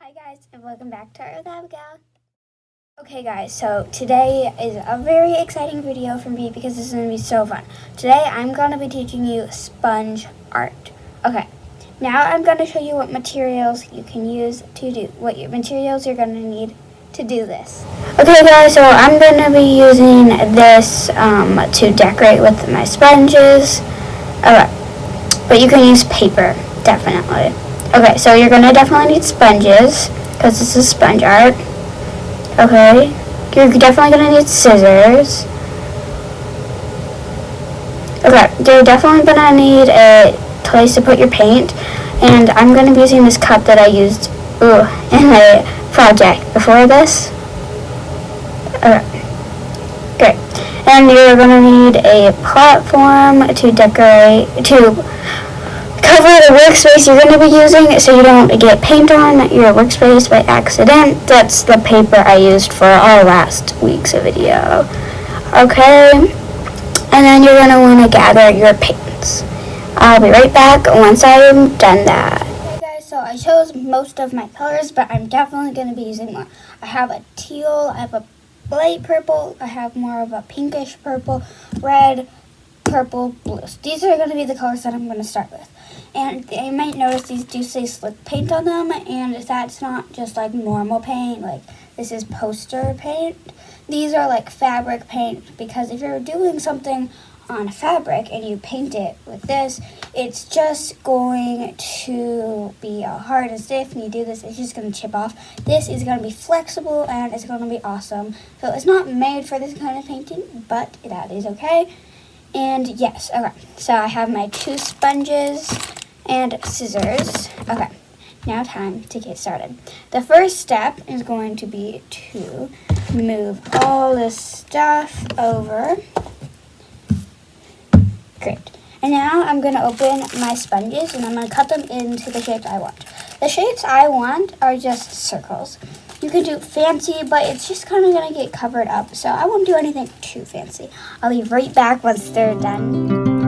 Hi guys, and welcome back to Art with Abigail. Okay guys, so today is a very exciting video for me because this is going to be so fun. Today I'm going to be teaching you sponge art. Okay, now I'm going to show you what materials you can use to do, materials you're going to need to do this. Okay guys, so I'm going to be using this to decorate with my sponges. Okay, but you can use paper, definitely. Okay, so you're going to definitely need sponges, because this is sponge art. Okay, you're definitely going to need scissors. Okay, you're definitely going to need a place to put your paint. And I'm going to be using this cup that I used in a project before this. Okay, great. And you're going to need a platform to decorate, to cover the workspace you're going to be using so you don't get paint on your workspace by accident. That's the paper I used for our last week's video. Okay, and then you're going to want to gather your paints. I'll be right back once I'm done that. Okay guys, so I chose most of my colors, but I'm definitely going to be using more. I have a teal, I have a light purple, I have more of a pinkish purple, red, purple, blues. These are going to be the colors that I'm going to start with. And you might notice these do say slick paint on them, and that's not just like normal paint, like this is poster paint. These are like fabric paint, because if you're doing something on fabric and you paint it with this, it's just going to be hard and stiff, and you do this, it's just going to chip off. This is going to be flexible and it's going to be awesome. So it's not made for this kind of painting, but that is okay. And yes, okay, so I have my 2 sponges and scissors. Okay, now time to get started. The first step is going to be to move all this stuff over. Great. And now I'm going to open my sponges and I'm going to cut them into the shapes I want. The shapes I want are just circles. You can do fancy, but it's just kind of going to get covered up, so I won't do anything too fancy. I'll be right back once they're done.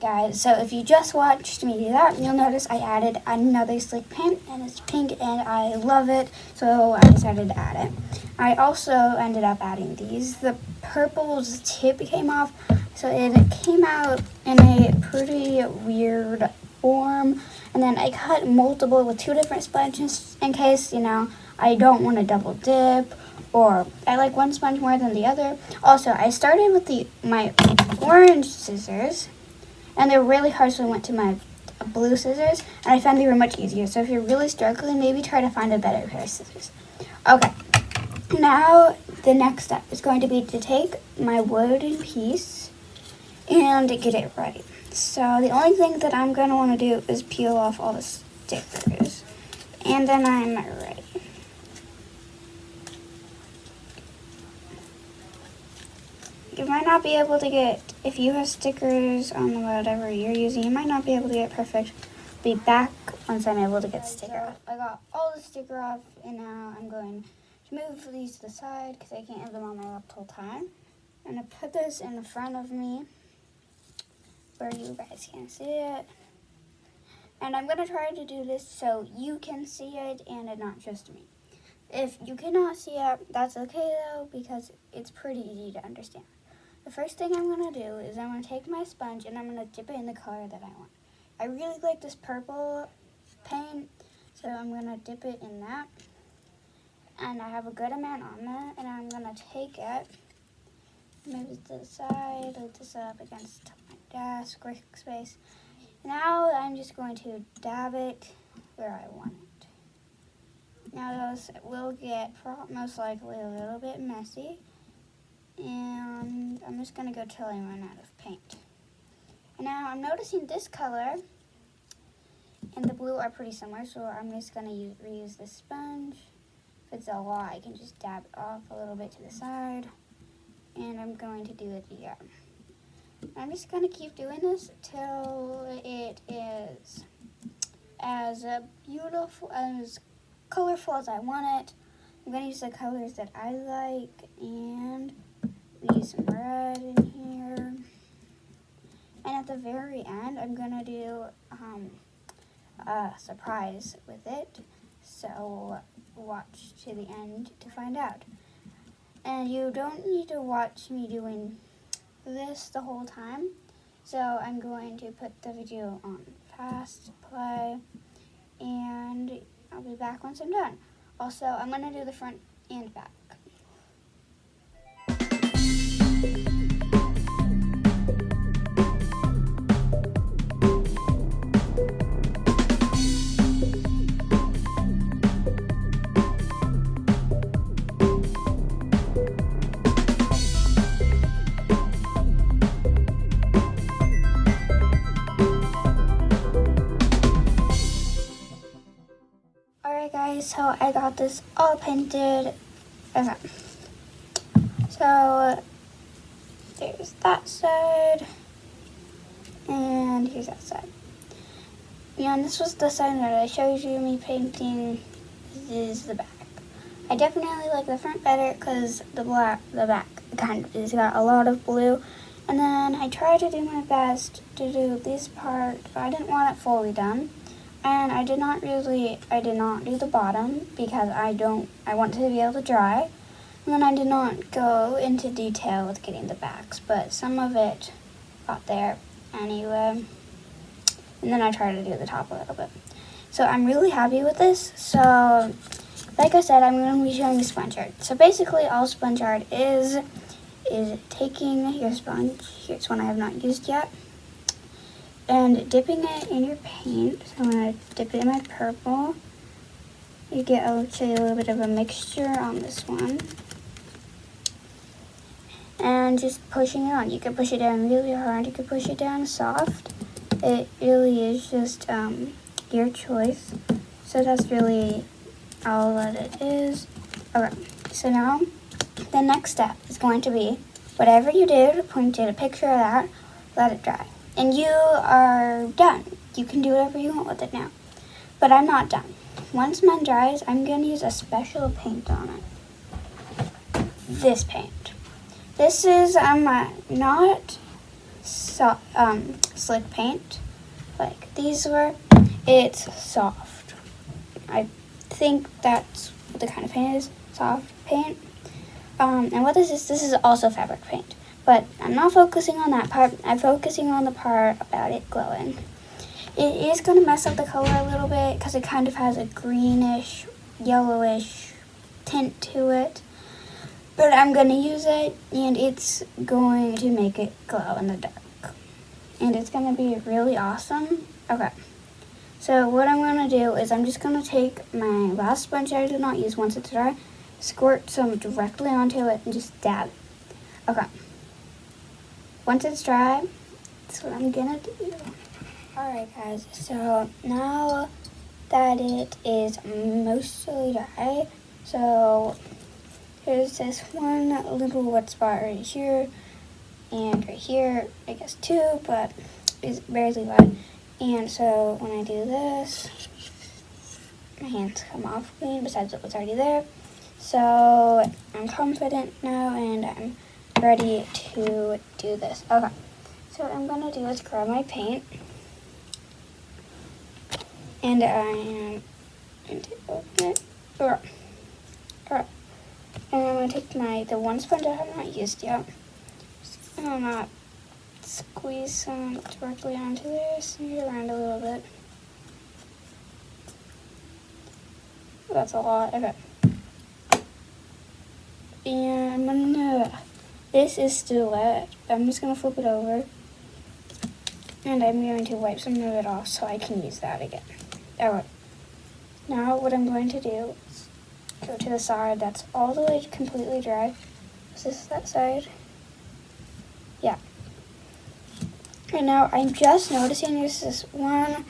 Guys, so if you just watched me do that, you'll notice I added another slick paint, and it's pink and I love it, so I decided to add it. I also ended up adding these. The purple's tip came off, so it came out in a pretty weird form, and then I cut multiple with 2 different sponges in case, I don't want to double dip, or I like one sponge more than the other. Also, I started with my orange scissors, and they're really hard, so I went to my blue scissors, and I found they were much easier. So if you're really struggling, maybe try to find a better pair of scissors. Okay, now the next step is going to be to take my wooden piece and get it ready. So the only thing that I'm going to want to do is peel off all the stickers, and then I'm ready. You might not be able to get, if you have stickers on whatever you're using, you might not be able to get perfect. Be back once I'm able to get sticker off. I got all the sticker off, and now I'm going to move these to the side because I can't have them on my lap the whole time. I'm going to put this in front of me where you guys can see it. And I'm going to try to do this so you can see it and it not just me. If you cannot see it, that's okay though, because it's pretty easy to understand. The first thing I'm going to do is I'm going to take my sponge and I'm going to dip it in the color that I want. I really like this purple paint, so I'm going to dip it in that. And I have a good amount on that, and I'm going to take it, move it to the side, lift this up against my desk, workspace. Now I'm just going to dab it where I want it. Now those will get most likely a little bit messy, and I'm just going to go till I run out of paint. And now I'm noticing this color and the blue are pretty similar, so I'm just going to reuse this sponge. If it's a lot, I can just dab it off a little bit to the side, and I'm going to do it again. I'm just going to keep doing this till it is as beautiful, as colorful as I want it. I'm going to use the colors that I like, and use some red in here. And at the very end, I'm going to do a surprise with it. So watch to the end to find out. And you don't need to watch me doing this the whole time. So I'm going to put the video on fast play, and I'll be back once I'm done. Also, I'm going to do the front and back. Alright guys, so I got this all painted. Okay. So there's that side, and here's that side. And this was the side that I showed you me painting. This is the back. I definitely like the front better because the back kind of has got a lot of blue. And then I tried to do my best to do this part, but I didn't want it fully done. And I did not do the bottom because I want to be able to dry. And then I did not go into detail with getting the backs, but some of it got there anyway. And then I tried to do the top a little bit. So I'm really happy with this. So like I said, I'm going to be showing you sponge art. So basically all sponge art is taking your sponge, here's one I have not used yet, and dipping it in your paint. So I'm going to dip it in my purple. You get actually a little bit of a mixture on this one. And just pushing it on. You can push it down really hard, you can push it down soft. It really is just your choice. So that's really all that it is. Okay, so now the next step is going to be whatever you did, point at a picture of that, let it dry. And you are done. You can do whatever you want with it now. But I'm not done. Once mine dries, I'm going to use a special paint on it. This paint. This is not slick paint like these were. It's soft. I think that's what the kind of paint is, soft paint. And what this is also fabric paint. But I'm not focusing on that part. I'm focusing on the part about it glowing. It is going to mess up the color a little bit because it kind of has a greenish, yellowish tint to it. But I'm going to use it, and it's going to make it glow in the dark. And it's going to be really awesome. Okay. So what I'm going to do is I'm just going to take my last sponge I did not use once it's dry, squirt some directly onto it, and just dab it. Okay. Once it's dry, that's what I'm going to do. Alright guys, so now that it is mostly dry, so here's this one little wet spot right here, and right here, I guess two, but it's barely wet. And so when I do this, my hands come off clean besides what was already there. So I'm confident now, and I'm ready to do this. Okay, so what I'm going to do is grab my paint, and I am going to open it. Alright. And I'm going to take the one sponge I have not used yet. Just going to squeeze some directly onto there, smooth it around a little bit. That's a lot. Okay. And I'm gonna, this is still wet. I'm just going to flip it over. And I'm going to wipe some of it off so I can use that again. Alright. Now what I'm going to do is go to the side that's all the way completely dry. Is this that side? Yeah. And now I'm just noticing there's this one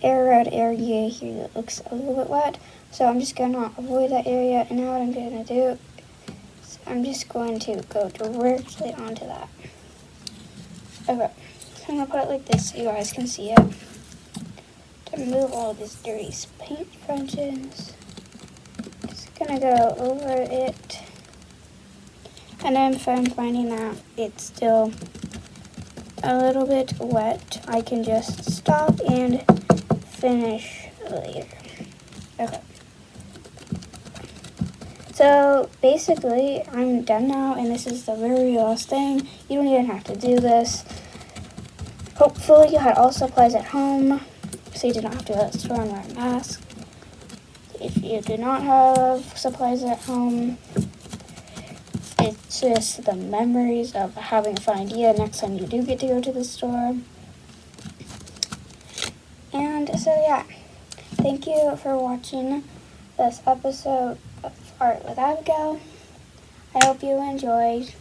red area here that looks a little bit wet. So I'm just going to avoid that area. And now what I'm going to do is I'm just going to go directly onto that. Okay, so I'm gonna put it like this so you guys can see it. To remove all these dirty paint sponges. Just gonna go over it. And then if I'm finding that it's still a little bit wet, I can just stop and finish later. Okay. So basically, I'm done now, and this is the very last thing. You don't even have to do this. Hopefully you had all supplies at home, so you did not have to go to the store and wear a mask. If you do not have supplies at home, it's just the memories of having a fun idea next time you do get to go to the store. And so yeah, thank you for watching this episode of Art with Abigail. I hope you enjoyed.